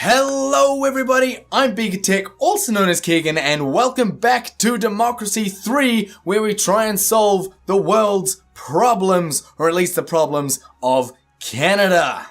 Hello everybody, I'm BeakerTeck, also known as Keegan, and welcome back to Democracy 3, where we try and solve the world's problems, or at least the problems of Canada.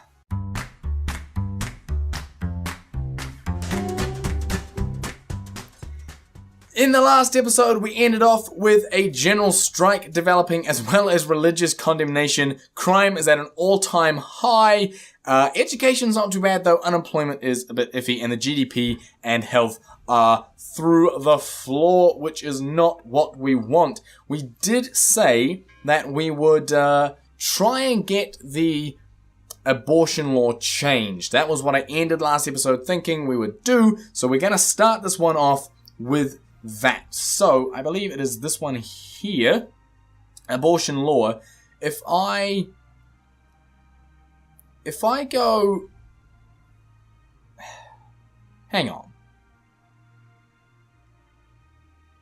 In the last episode, we ended off with a general strike developing as well as religious condemnation. Crime is at an all-time high. Education's not too bad though. Unemployment is a bit iffy, and the GDP and health are through the floor, which is not what we want. We did say that we would try and get the abortion law changed. That was what I ended last episode thinking we would do. So we're going to start this one off with that. So I believe it is this one here, abortion law. If I go, hang on,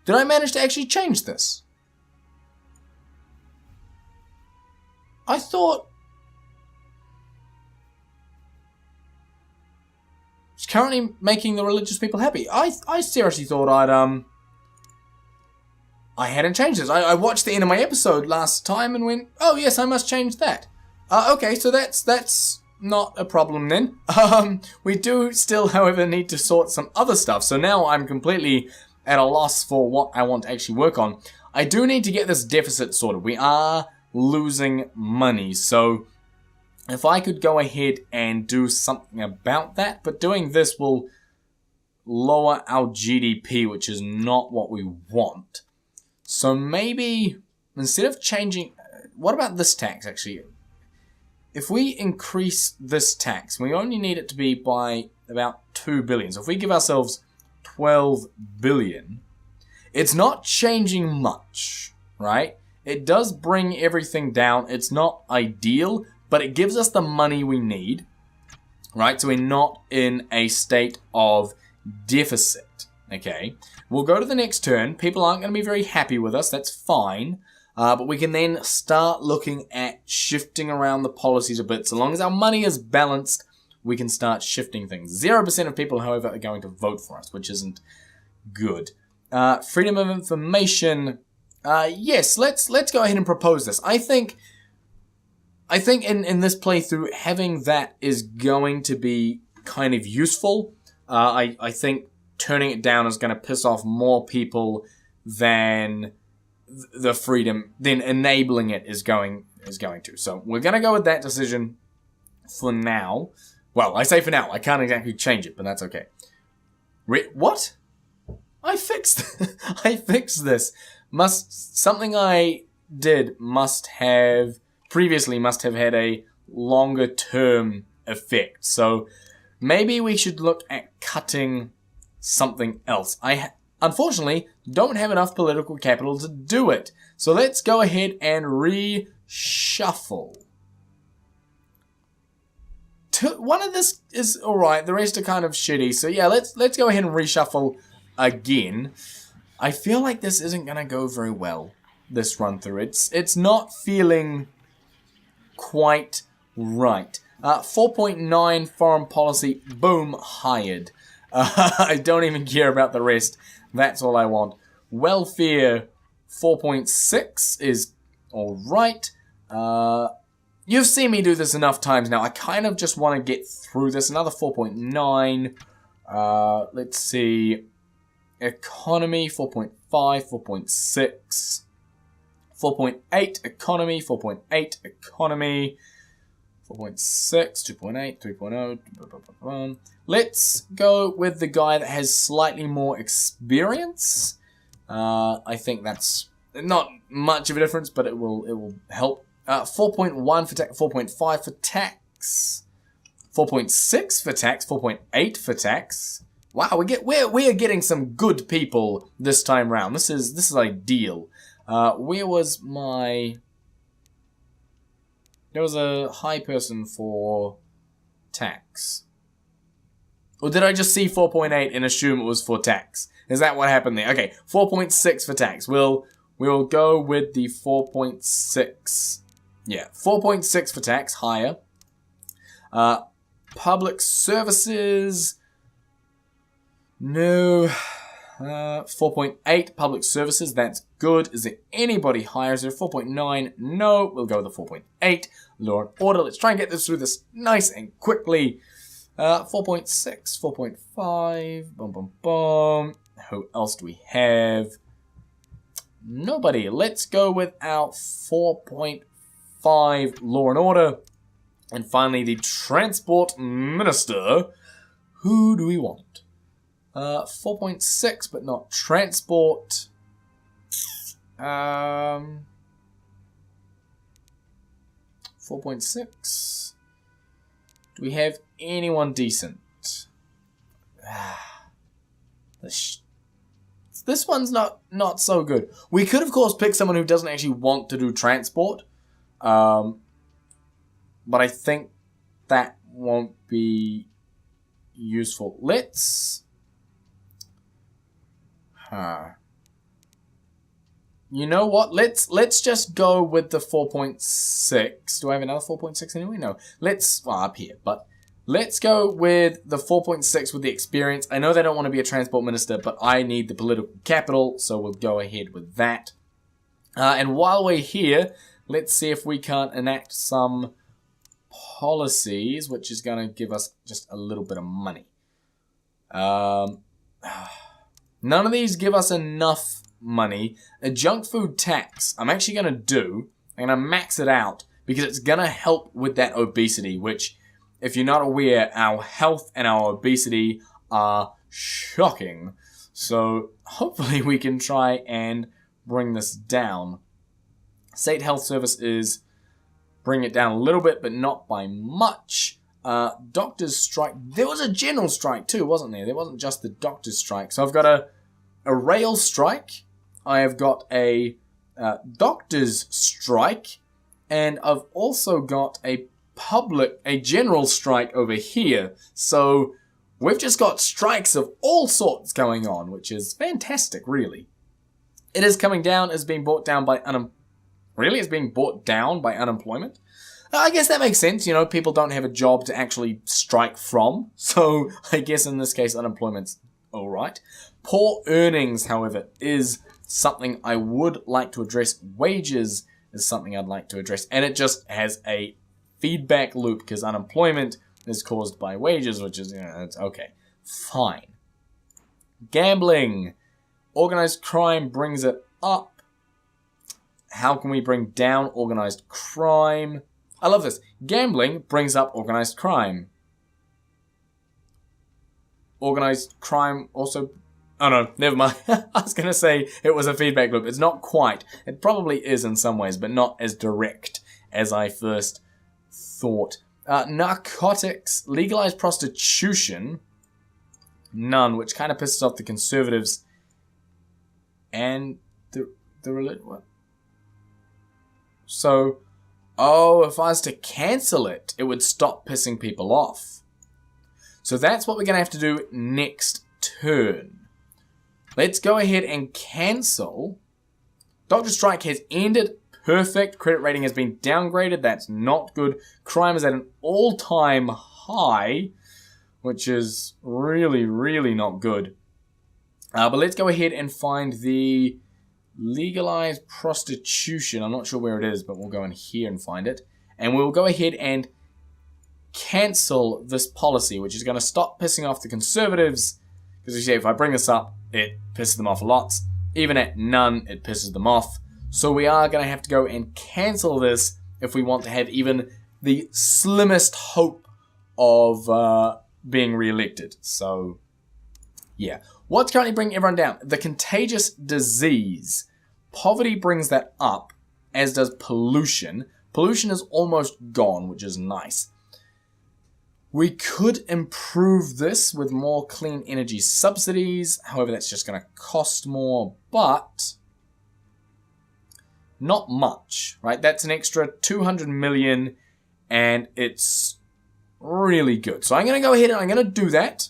did I manage to actually change this? I thought it's currently making the religious people happy. I seriously thought I hadn't changed this. I watched the end of my episode last time and went, oh yes, I must change that. Okay, so that's not a problem then. We do still, however, need to sort some other stuff. So now I'm completely at a loss for what I want to actually work on. I do need to get this deficit sorted. We are losing money. So if I could go ahead and do something about that, but doing this will lower our GDP, which is not what we want. So maybe instead of changing, what about this tax actually? If we increase this tax, we only need it to be by about 2 billion. So if we give ourselves 12 billion, it's not changing much, right? It does bring everything down. It's not ideal, but it gives us the money we need, right? So we're not in a state of deficit, okay? We'll go to the next turn. People aren't going to be very happy with us. That's fine. But we can then start looking at shifting around the policies a bit. So long as our money is balanced, we can start shifting things. 0% of people, however, are going to vote for us, which isn't good. Freedom of information. Yes, let's go ahead and propose this. I think in this playthrough, having that is going to be kind of useful. I think turning it down is going to piss off more people than the freedom, then enabling it is going to. So we're going to go with that decision for now. Well, I say for now. I can't exactly change it, but that's okay. What? I fixed this. Something I did previously must have had a longer term effect. So maybe we should look at cutting something else. I unfortunately don't have enough political capital to do it. So let's go ahead and reshuffle. One of this is alright, the rest are kind of shitty. So yeah, let's go ahead and reshuffle again. I feel like this isn't gonna go very well, this run through. It's not feeling quite right. 4.9 foreign policy, boom, hired. I don't even care about the rest. That's all I want. Welfare 4.6 is alright. You've seen me do this enough times now. I kind of just want to get through this. Another 4.9. Let's see. Economy 4.5, 4.6. 4.8 economy, 4.8 economy. 4.6, 2.8, 3.0. Let's go with the guy that has slightly more experience. I think that's not much of a difference, but it will help. 4.1 for tax, 4.5 for tax, 4.6 for tax, 4.8 for tax. Wow, we're getting some good people this time round. This is ideal. Where was my? There was a high person for tax. Or did I just see 4.8 and assume it was for tax? Is that what happened there? Okay, 4.6 for tax. We'll go with the 4.6. Yeah, 4.6 for tax, higher. Public services. No. 4.8 public services, that's good. Is there anybody higher? Is there 4.9? No, we'll go with the 4.8. Law and order, let's try and get this through this nice and quickly. 4.6, 4.5, boom, boom, boom. Who else do we have? Nobody. Let's go with our 4.5 law and order. And finally, the transport minister. Who do we want? 4.6, but not transport. 4.6. Do we have anyone decent? This one's not so good. We could, of course, pick someone who doesn't actually want to do transport. But I think that won't be useful. Let's... You know what? Let's just go with the 4.6. Do I have another 4.6 anyway? No. Well, up here, but let's go with the 4.6 with the experience. I know they don't want to be a transport minister, but I need the political capital, so we'll go ahead with that. And while we're here, let's see if we can't enact some policies, which is going to give us just a little bit of money. None of these give us enough money. A junk food tax, I'm actually going to do. I'm going to max it out because it's going to help with that obesity, which, if you're not aware, our health and our obesity are shocking. So hopefully we can try and bring this down. State Health Service is bring it down a little bit, but not by much. Doctors' strike. There was a general strike too, wasn't there? There wasn't just the doctors' strike. So I've got a rail strike. I have got a doctors' strike. And I've also got a general strike over here. So we've just got strikes of all sorts going on, which is fantastic, really. It is coming down, it's being brought down by Really? It's being brought down by unemployment? I guess that makes sense. You know, people don't have a job to actually strike from. So I guess in this case, unemployment's alright. Poor earnings, however, is something I would like to address. Wages is something I'd like to address. And it just has a feedback loop because unemployment is caused by wages, which is, it's okay. Fine. Gambling. Organized crime brings it up. How can we bring down organized crime? I love this. Gambling brings up organized crime. Organized crime also... Oh no, never mind. I was going to say it was a feedback loop. It's not quite. It probably is in some ways, but not as direct as I first thought. Narcotics. Legalized prostitution. None, which kind of pisses off the conservatives. And the what? So, if I was to cancel it, it would stop pissing people off. So that's what we're going to have to do next turn. Let's go ahead and cancel. Doctor Strike has ended. Perfect. Credit rating has been downgraded. That's not good. Crime is at an all-time high, which is really, really not good. But let's go ahead and find the legalized prostitution. I'm not sure where it is, but we'll go in here and find it. And we'll go ahead and cancel this policy, which is going to stop pissing off the conservatives. Because you see, if I bring this up, it pisses them off a lot. Even at none, it pisses them off. So we are going to have to go and cancel this if we want to have even the slimmest hope of being re-elected. So, yeah. What's currently bringing everyone down? The contagious disease. Poverty brings that up, as does pollution. Pollution is almost gone, which is nice. We could improve this with more clean energy subsidies. However, that's just going to cost more, but not much, right? That's an extra 200 million, and it's really good. So I'm going to go ahead and I'm going to do that.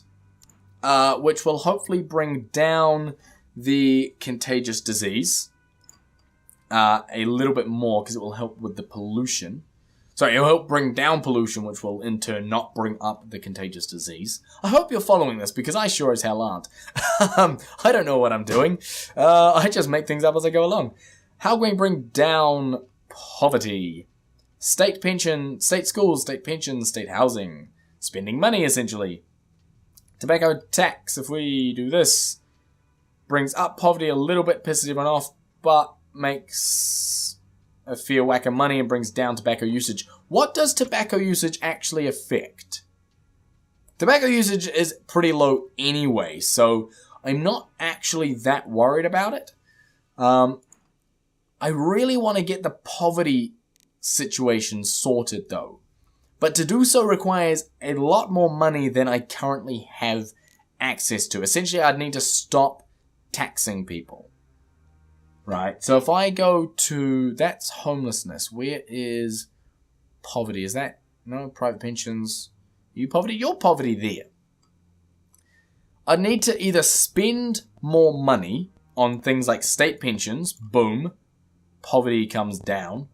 Which will hopefully bring down the contagious disease a little bit more because it will help with the pollution. Sorry, it'll help bring down pollution, which will in turn not bring up the contagious disease. I hope you're following this, because I sure as hell aren't. I don't know what I'm doing. I just make things up as I go along. How can we bring down poverty? State pension, state schools, state pensions, state housing. Spending money, essentially. Tobacco tax, if we do this, brings up poverty a little bit, pisses everyone off, but makes a fair whack of money and brings down tobacco usage. What does tobacco usage actually affect? Tobacco usage is pretty low anyway, so I'm not actually that worried about it. I really want to get the poverty situation sorted though. But to do so requires a lot more money than I currently have access to. Essentially, I'd need to stop taxing people. Right? So if I go to... That's homelessness. Where is poverty? Is that... No, private pensions. You poverty? You're poverty there. I'd need to either spend more money on things like state pensions. Boom. Poverty comes down.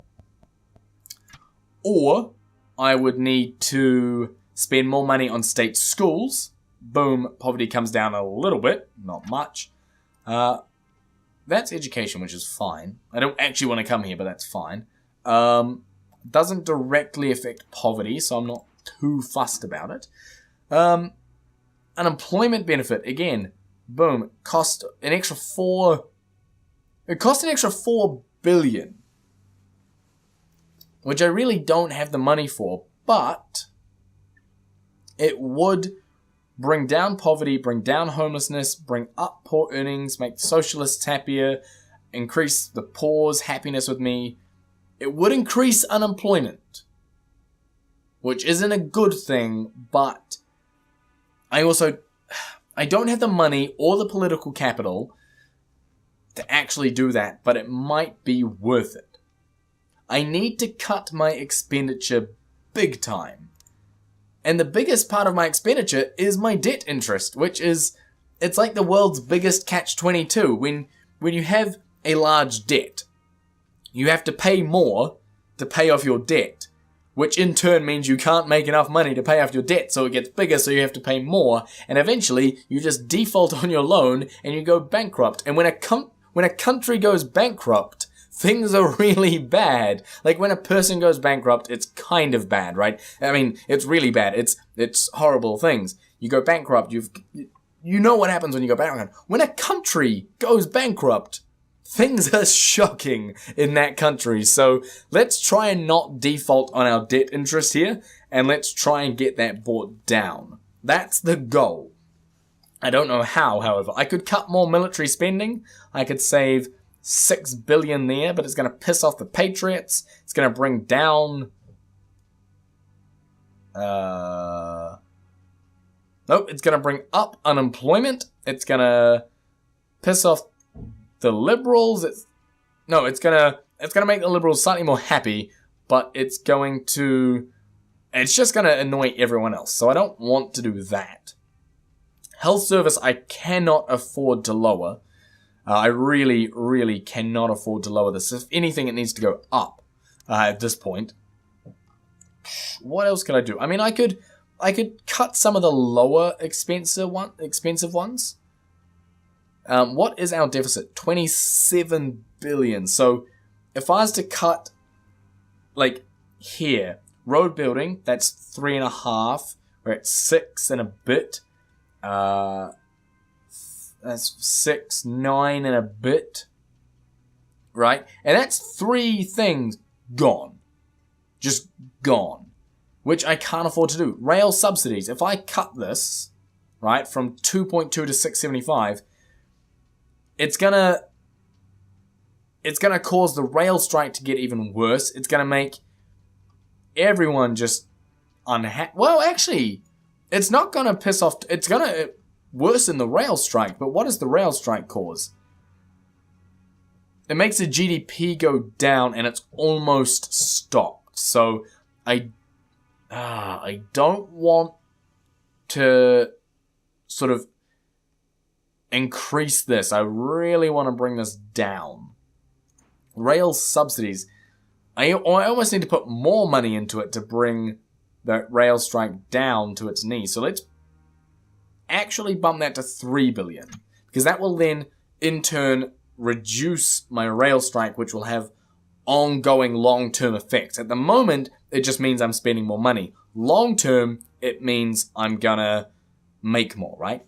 Or I would need to spend more money on state schools. Boom. Poverty comes down a little bit. Not much. That's education, which is fine. I don't actually want to come here, but that's fine. Doesn't directly affect poverty, so I'm not too fussed about it. Unemployment benefit, again, boom, it cost an extra 4 billion. Which I really don't have the money for, but it would bring down poverty, bring down homelessness, bring up poor earnings, make socialists happier, increase the poor's happiness with me. It would increase unemployment, which isn't a good thing, but I don't have the money or the political capital to actually do that, but it might be worth it. I need to cut my expenditure big time. And the biggest part of my expenditure is my debt interest, which is, it's like the world's biggest catch-22. When you have a large debt, you have to pay more to pay off your debt, which in turn means you can't make enough money to pay off your debt, so it gets bigger, so you have to pay more, and eventually you just default on your loan and you go bankrupt. And when a country goes bankrupt, things are really bad. Like, when a person goes bankrupt, it's kind of bad, right? I mean, it's really bad. It's horrible things. You go bankrupt, you know what happens when you go bankrupt. When a country goes bankrupt, things are shocking in that country. So let's try and not default on our debt interest here, and let's try and get that brought down. That's the goal. I don't know how, however. I could cut more military spending. I could save 6 billion there, but it's going to piss off the patriots. It's going to bring down... Nope, it's going to bring up unemployment. It's going to piss off the liberals. It's going to make the liberals slightly more happy, but it's just going to annoy everyone else. So I don't want to do that. Health service I cannot afford to lower. I really, really cannot afford to lower this. If anything, it needs to go up at this point. What else could I do? I mean, I could cut some of the lower expensive ones. What is our deficit? 27 billion. So if I was to cut, like here, road building, that's 3.5. We're at 6 and a bit. That's 6, 9 and a bit. Right? And that's 3 things gone. Just gone. Which I can't afford to do. Rail subsidies. If I cut this, right, from 2.2 to 675, it's gonna cause the rail strike to get even worse. It's gonna make everyone just unhappy. Well, actually, it's not gonna piss off. It's gonna worsen the rail strike. But what does the rail strike cause? It makes the GDP go down, and it's almost stopped. So I don't want to sort of increase this. I really want to bring this down. Rail subsidies. I almost need to put more money into it to bring the rail strike down to its knees. So let's actually bump that to 3 billion. Because that will then, in turn, reduce my rail strike, which will have ongoing long-term effects. At the moment, it just means I'm spending more money. Long-term, it means I'm gonna make more, right?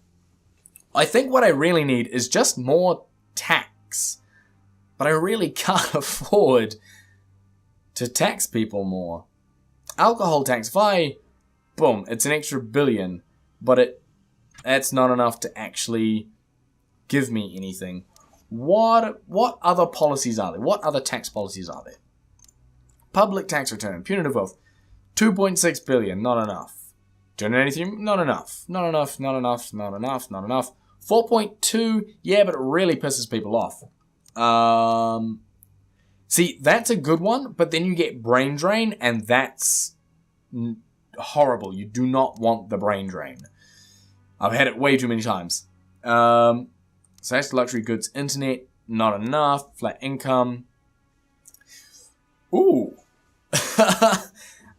I think what I really need is just more tax. But I really can't afford to tax people more. Alcohol tax, boom, it's an extra billion. But that's not enough to actually give me anything. What other policies are there? What other tax policies are there? Public tax return, punitive wealth, 2.6 billion, not enough. Doing anything? Not enough. Not enough, not enough, not enough, not enough. 4.2, yeah, but it really pisses people off. See, that's a good one, but then you get brain drain, and that's horrible. You do not want the brain drain. I've had it way too many times. So that's luxury goods, internet, not enough, flat income. Ooh.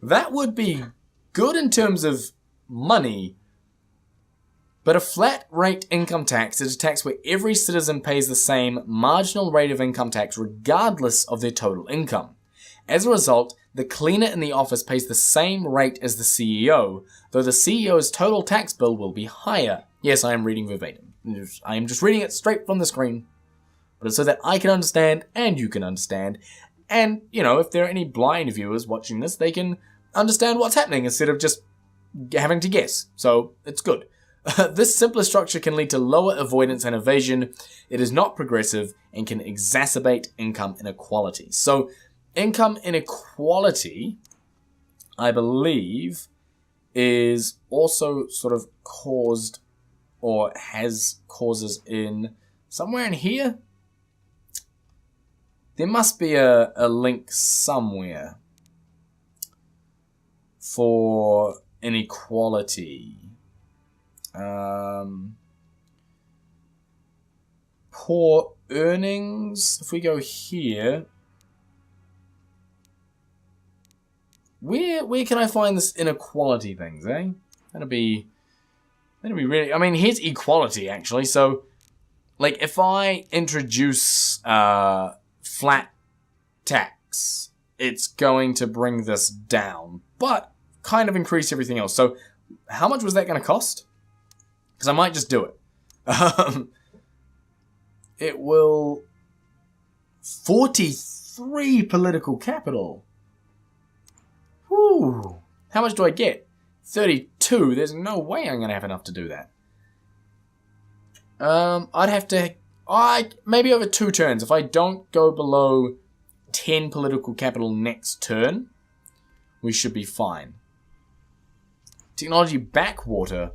That would be good in terms of money, but a flat rate income tax is a tax where every citizen pays the same marginal rate of income tax regardless of their total income. As a result, the cleaner in the office pays the same rate as the CEO, though the CEO's total tax bill will be higher. Yes, I am reading verbatim. I am just reading it straight from the screen. But it's so that I can understand and you can understand. And, you know, if there are any blind viewers watching this, they can understand what's happening instead of just having to guess. So, it's good. This simpler structure can lead to lower avoidance and evasion. It is not progressive and can exacerbate income inequality. So, income inequality, I believe, is also sort of caused or has causes in somewhere in here. There must be a link somewhere for inequality. Poor earnings. If we go here, where can I find this inequality things, eh? That'd be really. I mean, here's equality actually. So, like, if I introduce flat tax, it's going to bring this down, but kind of increase everything else. So, how much was that going to cost? Because I might just do it. It will 43 political capital. Whew. How much do I get? 32. There's no way I'm going to have enough to do that. I'd have to... maybe over 2 turns. If I don't go below 10 political capital next turn, we should be fine. Technology backwater.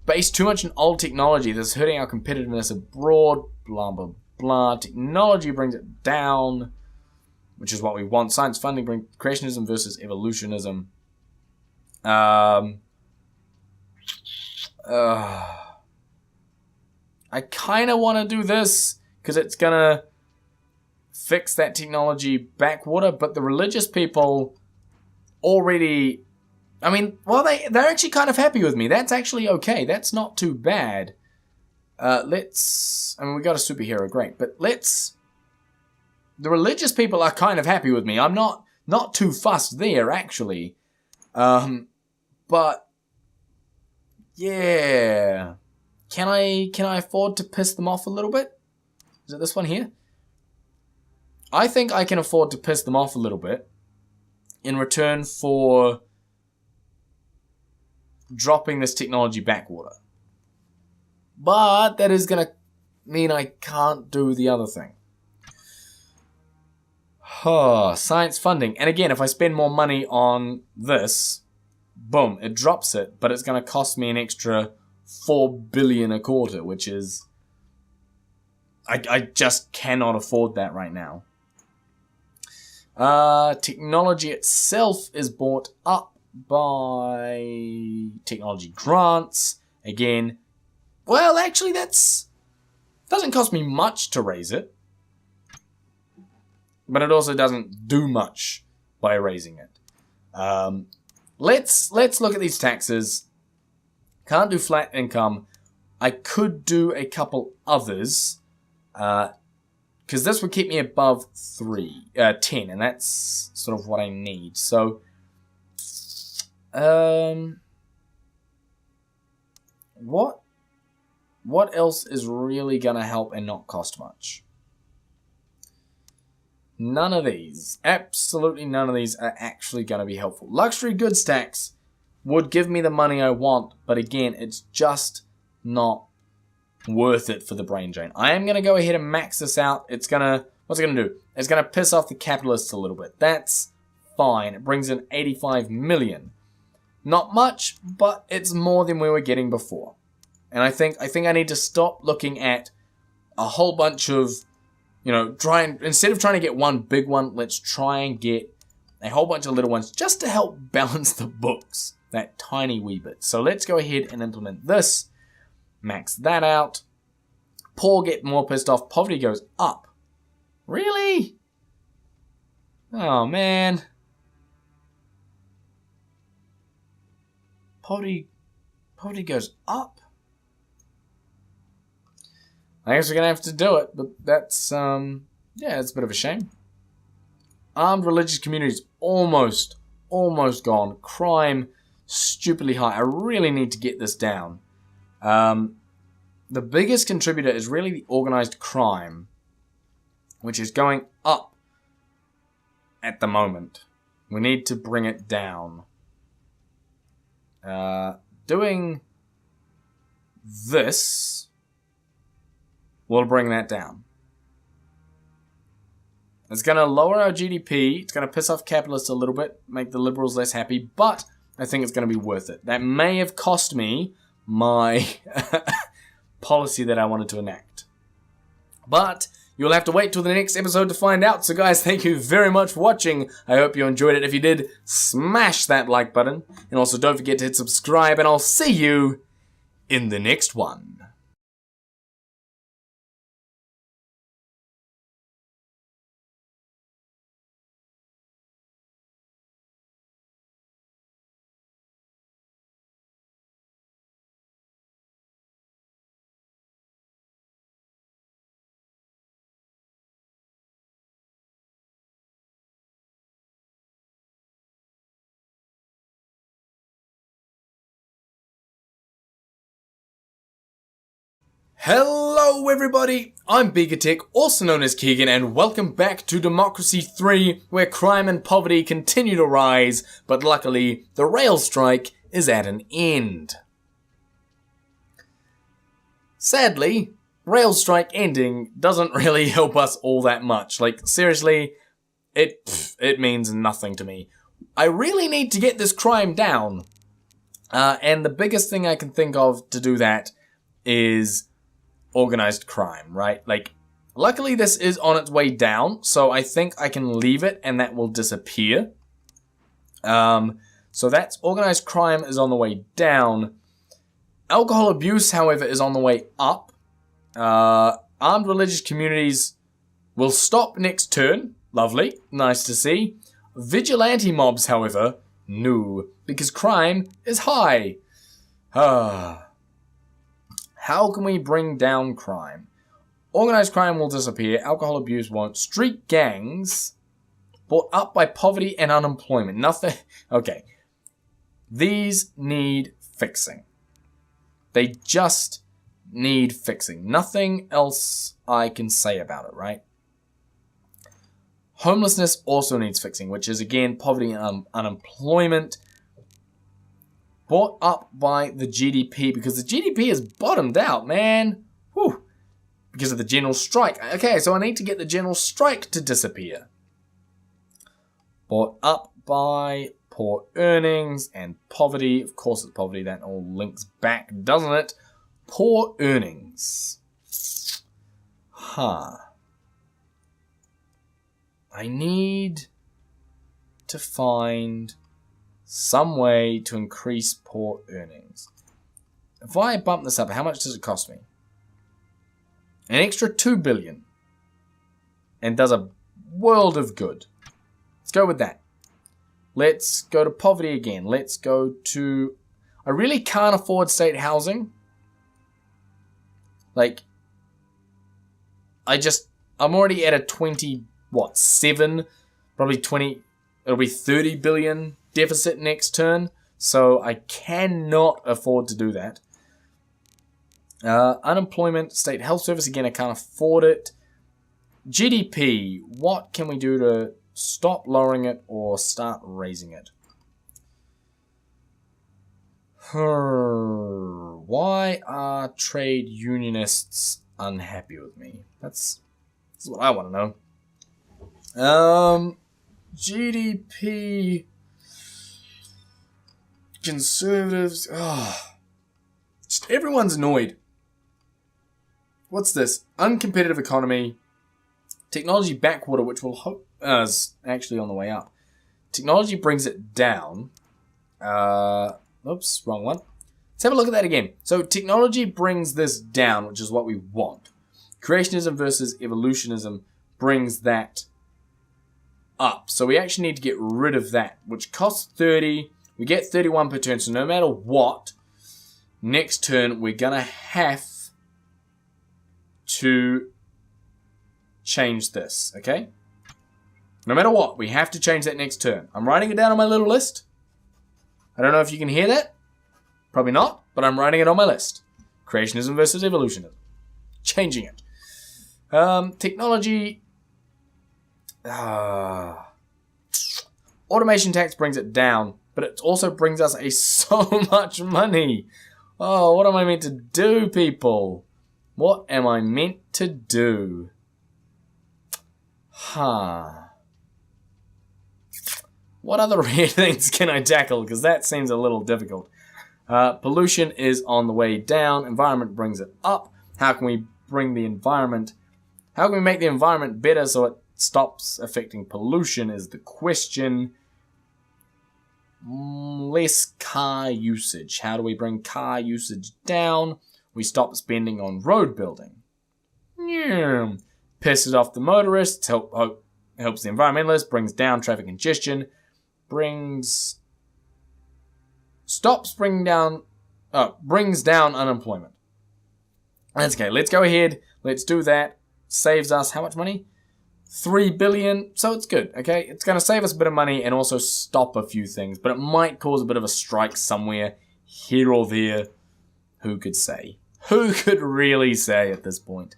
Based too much on old technology. This is hurting our competitiveness abroad. Blah, blah, blah. Technology brings it down, which is what we want. Science funding brings creationism versus evolutionism. I kind of want to do this because it's going to fix that technology backwater, but the religious people already... I mean, well, they're actually kind of happy with me. That's actually okay. That's not too bad. I mean, we got a superhero, great. But the religious people are kind of happy with me. I'm not too fussed there, actually. But, yeah. Can I afford to piss them off a little bit? Is it this one here? I think I can afford to piss them off a little bit in return for dropping this technology backwater. But that is going to mean I can't do the other thing. Science funding. And again, if I spend more money on this, boom, it drops it, but it's going to cost me an extra 4 billion a quarter, which is... I just cannot afford that right now. Technology itself is bought up by technology grants. Again, well, actually, doesn't cost me much to raise it. but it also doesn't do much by raising it. Let's look at these taxes. Can't do flat income. I could do a couple others, because this would keep me above 10, and that's sort of what I need. So, what else is really gonna help and not cost much? None of these, absolutely none of these are actually gonna be helpful. Luxury goods tax would give me the money I want, but again, it's just not worth it for the brain drain. I am going to go ahead and max this out. What's it going to do? It's going to piss off the capitalists a little bit. That's fine. It brings in 85 million. Not much, but it's more than we were getting before. And I think I need to stop looking at a whole bunch of, instead of trying to get one big one, let's try and get a whole bunch of little ones just to help balance the books. That tiny wee bit. So let's go ahead and implement this. Max that out. Poor get more pissed off. Poverty goes up. Really? Oh, man. Poverty goes up. I guess we're going to have to do it, but that's, it's a bit of a shame. Armed religious communities almost gone. Crime stupidly high. I really need to get this down. The biggest contributor is really the organized crime, which is going up at the moment. We need to bring it down. Doing this will bring that down. It's going to lower our GDP. It's going to piss off capitalists a little bit, make the liberals less happy, but I think it's going to be worth it. That may have cost me my policy that I wanted to enact. But you'll have to wait till the next episode to find out. So guys, thank you very much for watching. I hope you enjoyed it. If you did, smash that like button. And also don't forget to hit subscribe, and I'll see you in the next one. Hello everybody, I'm BeakerTeck, also known as Keegan, and welcome back to Democracy 3, where crime and poverty continue to rise, but luckily, the rail strike is at an end. Sadly, rail strike ending doesn't really help us all that much. Like, seriously, it means nothing to me. I really need to get this crime down, and the biggest thing I can think of to do that is organized crime, right? Like, luckily this is on its way down, so I think I can leave it and that will disappear. So that's organized crime is on the way down. Alcohol abuse, however, is on the way up. Armed religious communities will stop next turn. Lovely, nice to see. Vigilante mobs, however, no, because crime is high. How can we bring down crime? Organized crime will disappear. Alcohol abuse won't. Street gangs brought up by poverty and unemployment. Nothing. Okay. These need fixing. They just need fixing. Nothing else I can say about it, right? Homelessness also needs fixing, which is, again, poverty and unemployment. Brought up by the GDP, because the GDP is bottomed out, man. Whew. Because of the general strike. Okay, so I need to get the general strike to disappear. Brought up by poor earnings and poverty. Of course it's poverty, that all links back, doesn't it? Poor earnings. I need to find some way to increase poor earnings. If I bump this up, how much does it cost me? An extra 2 billion. And does a world of good. Let's go with that. Let's go to poverty again. Let's go to... I really can't afford state housing. Like, I'm already at a 7, probably 20, it'll be 30 billion deficit next turn. So I cannot afford to do that. Unemployment, state health service, again, I can't afford it. GDP, what can we do to stop lowering it or start raising it? Why are trade unionists unhappy with me? That's what I want to know. GDP, conservatives, just everyone's annoyed. What's this? Uncompetitive economy, technology backwater, which will hope is actually on the way up. Technology brings it down. Oops, wrong one. Let's have a look at that again. So technology brings this down, which is what we want. Creationism versus evolutionism brings that up. So we actually need to get rid of that, which costs 30. We get 31 per turn. So no matter what, next turn we're going to have to change this, okay? No matter what, we have to change that next turn. I'm writing it down on my little list. I don't know if you can hear that. Probably not, but I'm writing it on my list. Creationism versus evolutionism. Changing it. Technology. Automation tax brings it down, but it also brings us so much money. Oh, what am I meant to do, people? What am I meant to do? What other weird things can I tackle? Because that seems a little difficult. Pollution is on the way down. Environment brings it up. How can we bring the environment... How can we make the environment better so it stops affecting pollution is the question. Less car usage. How do we bring car usage down? We stop spending on road building. Pisses off the motorists. Helps the environmentalists. Brings down traffic congestion. Brings down unemployment. That's okay. Let's go ahead. Let's do that. Saves us how much money? 3 billion. So it's good, okay? It's going to save us a bit of money and also stop a few things, but it might cause a bit of a strike somewhere, here or there. Who could say? Who could really say at this point?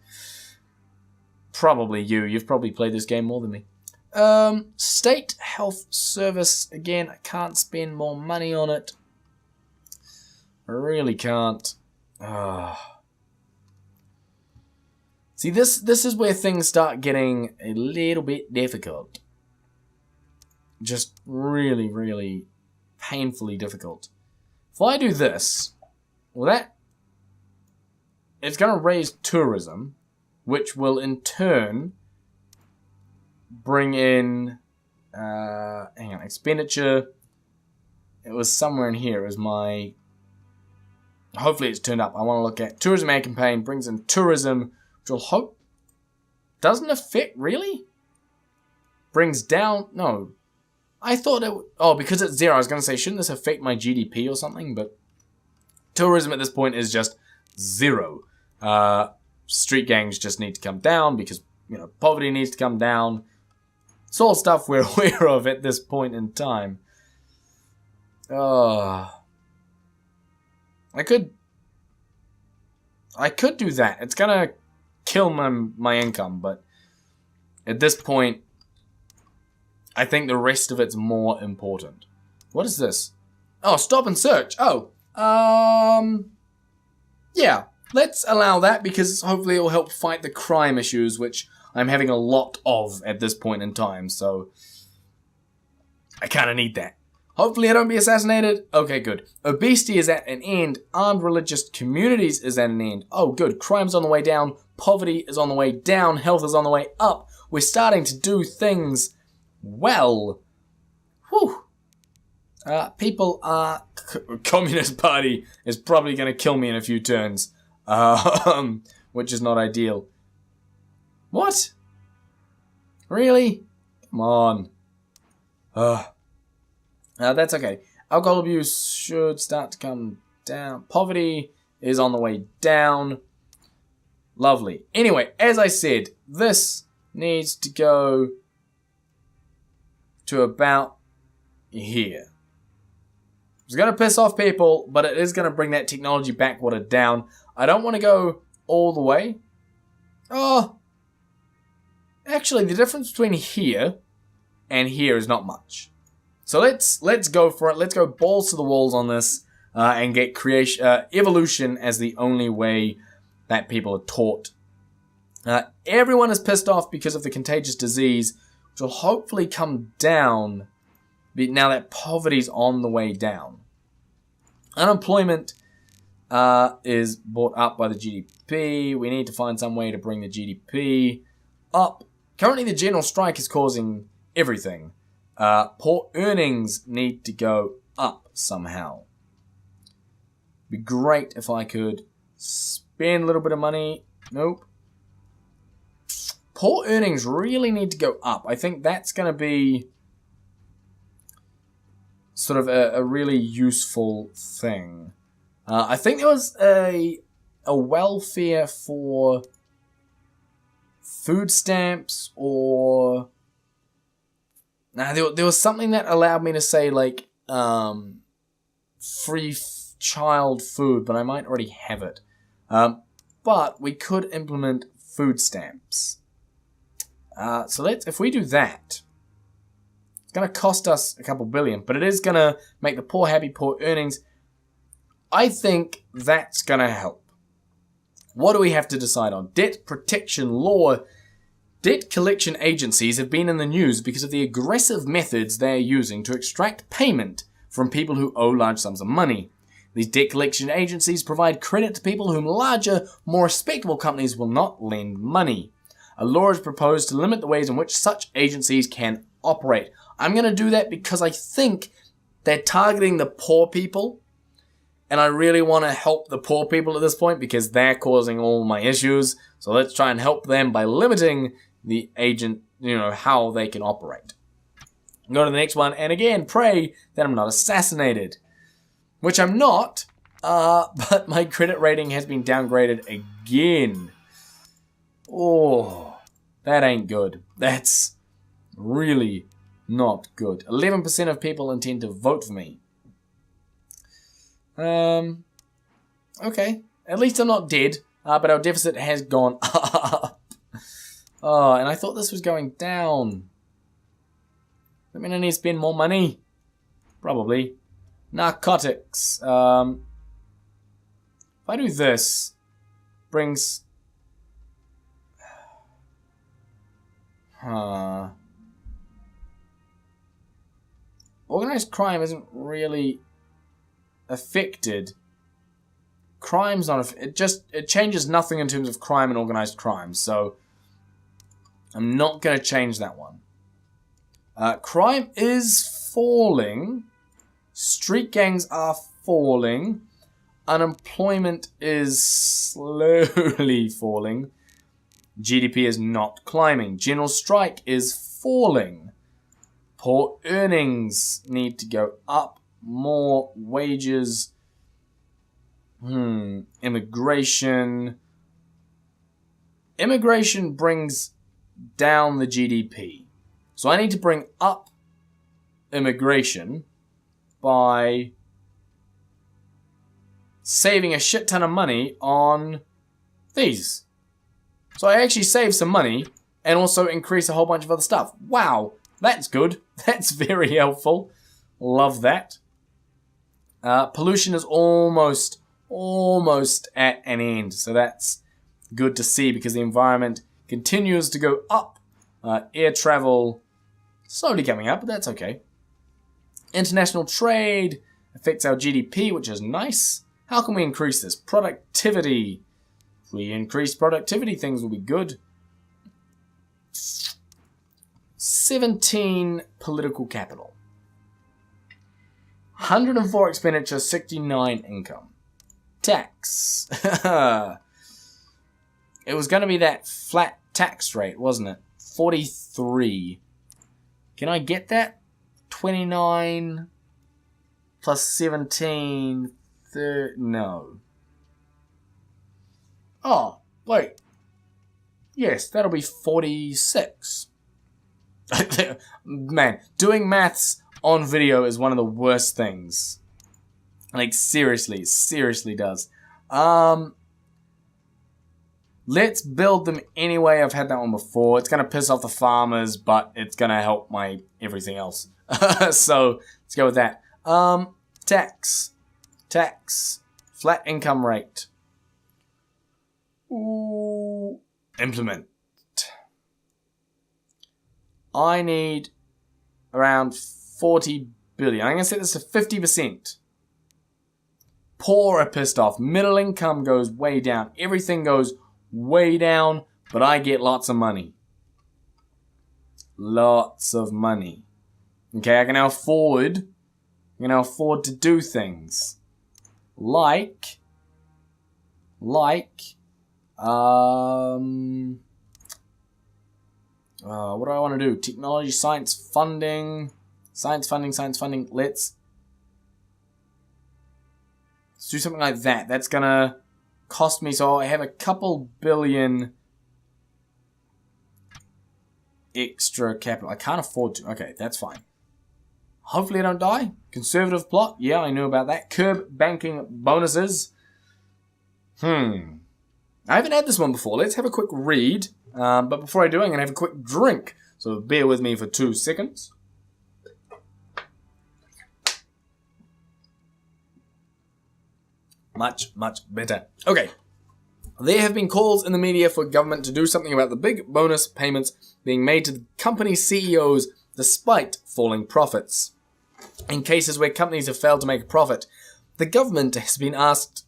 Probably you. You've probably played this game more than me. State health service. Again, I can't spend more money on it. I really can't. See, this is where things start getting a little bit difficult. Just really, really painfully difficult. If I do this, well, it's going to raise tourism, which will in turn bring in, expenditure. It was somewhere in here. It was my, hopefully it's turned up. I want to look at tourism ad campaign, brings in tourism, which will hope, doesn't affect, really? Brings down, no. I thought it would, because it's 0. I was going to say, shouldn't this affect my GDP or something? But tourism at this point is just 0. Street gangs just need to come down because, poverty needs to come down. It's all stuff we're aware of at this point in time. I could do that. It's gonna kill my income, but at this point, I think the rest of it's more important. What is this? Oh, stop and search. Oh, yeah. Let's allow that because hopefully it will help fight the crime issues, which I'm having a lot of at this point in time, so I kind of need that. Hopefully I don't be assassinated. Okay, good. Obesity is at an end. Armed religious communities is at an end. Oh, good. Crime's on the way down. Poverty is on the way down. Health is on the way up. We're starting to do things well. Whew. People are... Communist Party is probably going to kill me in a few turns. Which is not ideal. What? Really? Come on. That's okay. Alcohol abuse should start to come down. Poverty is on the way down. Lovely. Anyway, as I said, this needs to go to about here. It's going to piss off people, but it is going to bring that technology back watered down. I don't want to go all the way. Oh, actually, the difference between here and here is not much. So let's go for it. Let's go balls to the walls on this and get evolution as the only way that people are taught. Everyone is pissed off because of the contagious disease, which will hopefully come down now that poverty's on the way down. Unemployment is brought up by the GDP. We need to find some way to bring the GDP up. Currently, the general strike is causing everything. Poor earnings need to go up somehow. Be great if I could spend a little bit of money. Nope. Poor earnings really need to go up. I think that's going to be sort of a really useful thing. I think there was a welfare for food stamps or... Now, there was something that allowed me to say, like, free child food, but I might already have it. But we could implement food stamps. So if we do that, it's going to cost us a couple billion, but it is going to make the poor happy, poor earnings. I think that's going to help. What do we have to decide on? Debt protection law. Debt collection agencies have been in the news because of the aggressive methods they are using to extract payment from people who owe large sums of money. These debt collection agencies provide credit to people whom larger, more respectable companies will not lend money. A law is proposed to limit the ways in which such agencies can operate. I'm going to do that because I think they're targeting the poor people, and I really want to help the poor people at this point because they're causing all my issues. So let's try and help them by limiting the agent, how they can operate. Go to the next one, and again, pray that I'm not assassinated. Which I'm not, but my credit rating has been downgraded again. Oh, that ain't good. That's really not good. 11% of people intend to vote for me. Okay. At least I'm not dead, but our deficit has gone up. Oh, and I thought this was going down. That mean I need to spend more money? Probably. Narcotics. If I do this, brings... Organized crime isn't really affected. Crime's not... It changes nothing in terms of crime and organized crime, so I'm not going to change that one. Crime is falling. Street gangs are falling. Unemployment is slowly falling. GDP is not climbing. General strike is falling. Poor earnings need to go up. More wages. Immigration. Immigration brings down the GDP. So I need to bring up immigration by saving a shit ton of money on these. So I actually save some money and also increase a whole bunch of other stuff. Wow, that's good. That's very helpful. Love that. Pollution is almost at an end. So that's good to see because the environment continues to go up. Air travel slowly coming up, but that's okay. International trade affects our GDP, which is nice. How can we increase this? Productivity. If we increase productivity, things will be good. 17 political capital. 104 expenditure, 69 income. Tax. It was going to be that flat tax rate, wasn't it? 43. Can I get that? 29 plus 17. No. Oh, wait. Yes, that'll be 46. Man, doing maths on video is one of the worst things. Like, seriously does. Let's build them anyway. I've had that one before. It's going to piss off the farmers, but it's going to help my everything else. So, let's go with that. Tax. Flat income rate. Ooh. Implement. I need around 40 billion. I'm going to set this to 50%. Poor are pissed off. Middle income goes way down. Everything goes way down, but I get lots of money. Lots of money. Okay, I can now afford to do things. Like, what do I want to do? Technology, science funding. Let's do something like that. That's gonna cost me, so I have a couple billion extra capital. I can't afford to. Okay, that's fine. Hopefully I don't die. Conservative plot. Yeah, I knew about that. Curb banking bonuses. I haven't had this one before. Let's have a quick read. But before I do, I'm going to have a quick drink. So bear with me for 2 seconds. Much better. Okay. There have been calls in the media for government to do something about the big bonus payments being made to the company CEOs despite falling profits. In cases where companies have failed to make a profit, the government has been asked...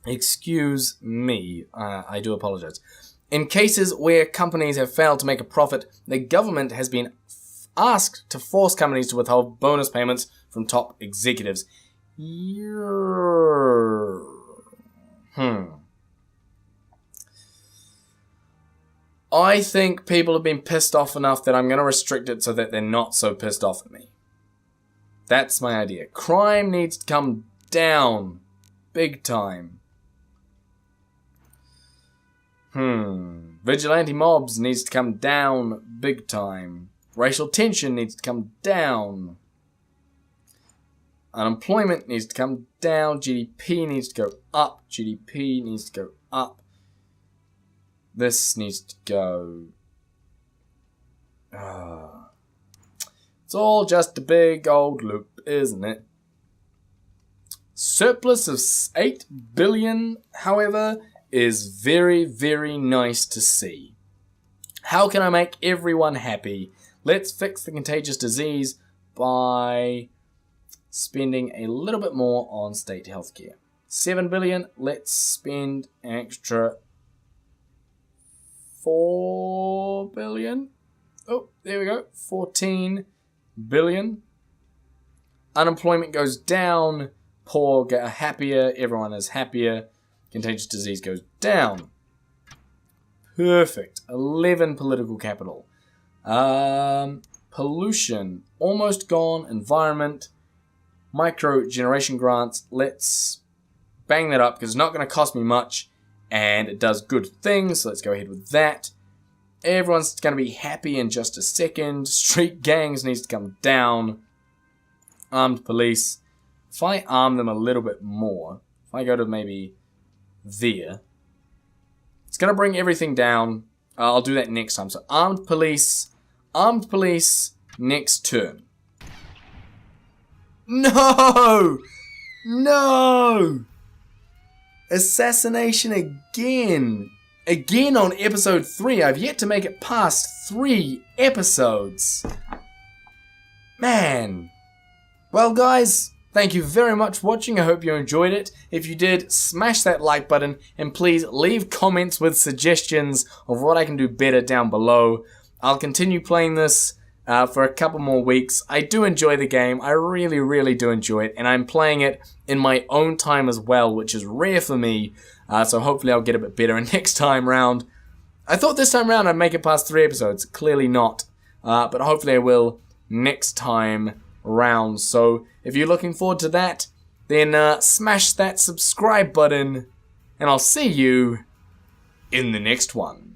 Excuse me, I do apologize. In cases where companies have failed to make a profit, the government has been asked to force companies to withhold bonus payments from top executives. I think people have been pissed off enough that I'm going to restrict it so that they're not so pissed off at me. That's my idea. Crime needs to come down. Big time. Vigilante mobs needs to come down big time. Racial tension needs to come down. Unemployment needs to come down. GDP needs to go up. GDP needs to go up. This needs to go... It's all just a big old loop, isn't it? Surplus of 8 billion, however, is very, very nice to see. How can I make everyone happy? Let's fix the contagious disease by spending a little bit more on state healthcare. 7 billion, let's spend an extra 4 billion. Oh, there we go. 14 billion. Unemployment goes down. Poor get happier. Everyone is happier. Contagious disease goes down. Perfect. 11 political capital. Pollution. Almost gone. Environment. Micro generation grants. Let's bang that up because it's not going to cost me much. And it does good things. So let's go ahead with that. Everyone's going to be happy in just a second. Street gangs needs to come down. Armed police. If I arm them a little bit more. If I go to maybe there. It's going to bring everything down. I'll do that next time. So armed police. Armed police. Next turn. No! No! Assassination again. Again on episode 3. I've yet to make it past 3 episodes. Man. Well, guys, thank you very much for watching. I hope you enjoyed it. If you did, smash that like button. And please leave comments with suggestions of what I can do better down below. I'll continue playing this for a couple more weeks. I do enjoy the game. I really, really do enjoy it. And I'm playing it in my own time as well, which is rare for me. So hopefully I'll get a bit better. And next time round, I thought this time around I'd make it past 3 episodes. Clearly not. But hopefully I will next time round. So if you're looking forward to that, then smash that subscribe button. And I'll see you in the next one.